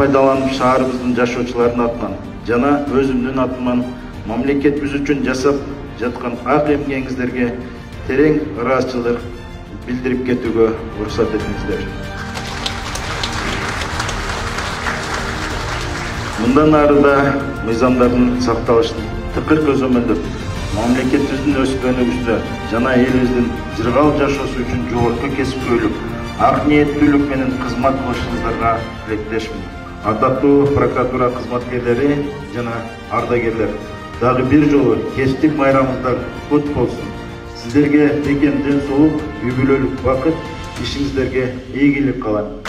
пайдаланып, шаарыбыздын жашоочуларынын атынан жана өзүмдүн атыман мамлекетибиз үчүн жасап жаткан ак эмгегиңиздерге терең ыраазычылык билдирип кетүүгө уруксат этиңиздер. Мындан ары да мыйзамдардын сакталышын тыкыр көзөмөлдөп, мамлекетибиздин өскөнүбүздө жана элибиздин жыргал жашоосу үчүн жогорку кесипкөйлүк, ак ниеттүүлүк менен кызмат кылышыңыздарга тилектешмин. Ардактуу прокуратура кызматкерлери жана ардагерлер, дагы бир жолу кечтик майрамыңыздар кут болсун. Сиздерге бекем ден соолук, үй бүлөлүк бакыт, ишиңиздерге ийгилик каалайм.